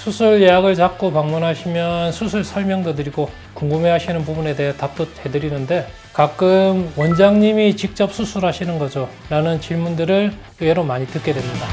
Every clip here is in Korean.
수술 예약을 잡고 방문하시면 수술 설명도 드리고 궁금해하시는 부분에 대해 답도 해드리는데 가끔 원장님이 직접 수술하시는 거죠? 라는 질문들을 의외로 많이 듣게 됩니다.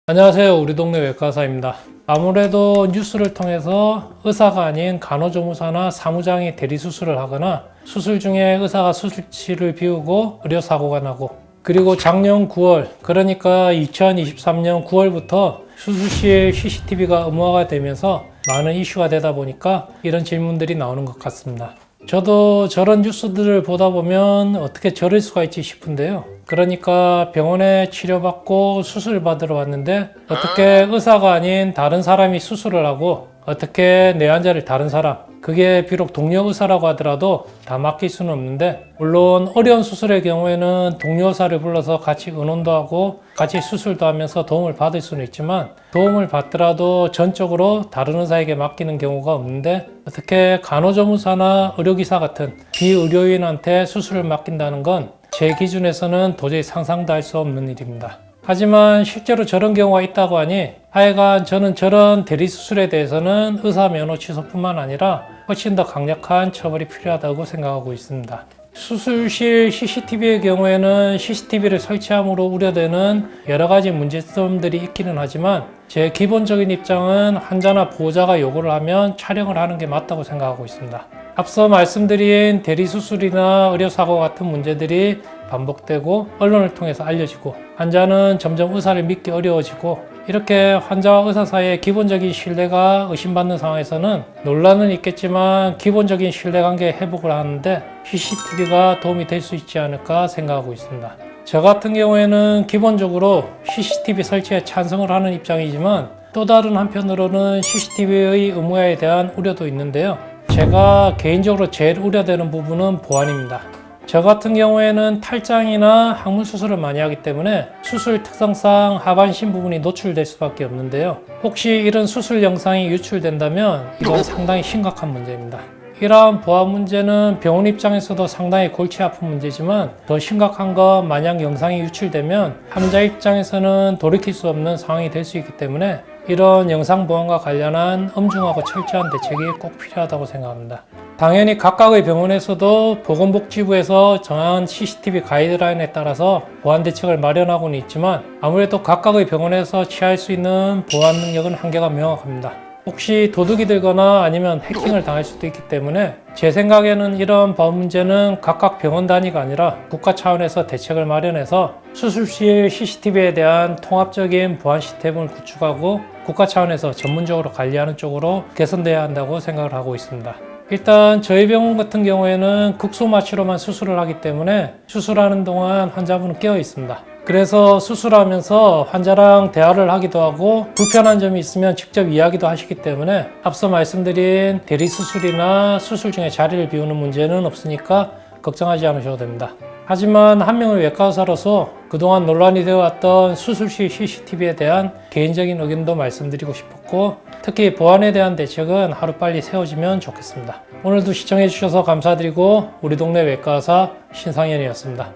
안녕하세요. 우리 동네 외과의사입니다. 아무래도 뉴스를 통해서 의사가 아닌 간호조무사나 사무장이 대리수술을 하거나 수술 중에 의사가 수술실을 비우고 의료사고가 나고 그리고 작년 9월 그러니까 2023년 9월부터 수술실 CCTV가 의무화가 되면서 많은 이슈가 되다 보니까 이런 질문들이 나오는 것 같습니다. 저도 저런 뉴스들을 보다 보면 어떻게 저럴 수가 있지 싶은데요. 그러니까 병원에 치료받고 수술 받으러 왔는데 어떻게 의사가 아닌 다른 사람이 수술을 하고 어떻게 내 환자를 다른 사람, 그게 비록 동료 의사라고 하더라도 다 맡길 수는 없는데 물론 어려운 수술의 경우에는 동료 의사를 불러서 같이 의논도 하고 같이 수술도 하면서 도움을 받을 수는 있지만 도움을 받더라도 전적으로 다른 의사에게 맡기는 경우가 없는데 어떻게 간호조무사나 의료기사 같은 비의료인한테 수술을 맡긴다는 건 제 기준에서는 도저히 상상도 할 수 없는 일입니다. 하지만 실제로 저런 경우가 있다고 하니 하여간 저는 저런 대리수술에 대해서는 의사 면허 취소뿐만 아니라 훨씬 더 강력한 처벌이 필요하다고 생각하고 있습니다. 수술실 CCTV의 경우에는 CCTV를 설치함으로 우려되는 여러 가지 문제점들이 있기는 하지만 제 기본적인 입장은 환자나 보호자가 요구를 하면 촬영을 하는 게 맞다고 생각하고 있습니다. 앞서 말씀드린 대리수술이나 의료사고 같은 문제들이 반복되고 언론을 통해서 알려지고 환자는 점점 의사를 믿기 어려워지고 이렇게 환자와 의사 사이의 기본적인 신뢰가 의심받는 상황에서는 논란은 있겠지만 기본적인 신뢰관계 회복을 하는데 CCTV가 도움이 될 수 있지 않을까 생각하고 있습니다. 저 같은 경우에는 기본적으로 CCTV 설치에 찬성을 하는 입장이지만 또 다른 한편으로는 CCTV의 의무화에 대한 우려도 있는데요. 제가 개인적으로 제일 우려되는 부분은 보안입니다. 저 같은 경우에는 탈장이나 항문 수술을 많이 하기 때문에 수술 특성상 하반신 부분이 노출될 수밖에 없는데요. 혹시 이런 수술 영상이 유출된다면 이건 상당히 심각한 문제입니다. 이러한 보안 문제는 병원 입장에서도 상당히 골치 아픈 문제지만 더 심각한 건 만약 영상이 유출되면 환자 입장에서는 돌이킬 수 없는 상황이 될 수 있기 때문에 이런 영상 보안과 관련한 엄중하고 철저한 대책이 꼭 필요하다고 생각합니다. 당연히 각각의 병원에서도 보건복지부에서 정한 CCTV 가이드라인에 따라서 보안 대책을 마련하고는 있지만 아무래도 각각의 병원에서 취할 수 있는 보안 능력은 한계가 명확합니다. 혹시 도둑이 들거나 아니면 해킹을 당할 수도 있기 때문에 제 생각에는 이런 보안 문제는 각각 병원 단위가 아니라 국가 차원에서 대책을 마련해서 수술실 CCTV에 대한 통합적인 보안 시스템을 구축하고 국가 차원에서 전문적으로 관리하는 쪽으로 개선돼야 한다고 생각을 하고 있습니다. 일단 저희 병원 같은 경우에는 극소마취로만 수술을 하기 때문에 수술하는 동안 환자분은 깨어 있습니다. 그래서 수술하면서 환자랑 대화를 하기도 하고 불편한 점이 있으면 직접 이야기도 하시기 때문에 앞서 말씀드린 대리수술이나 수술 중에 자리를 비우는 문제는 없으니까 걱정하지 않으셔도 됩니다. 하지만 한 명의 외과의사로서 그동안 논란이 되어 왔던 수술실 CCTV에 대한 개인적인 의견도 말씀드리고 싶었고 특히 보안에 대한 대책은 하루빨리 세워지면 좋겠습니다. 오늘도 시청해 주셔서 감사드리고 우리 동네 외과의사 신상현이었습니다.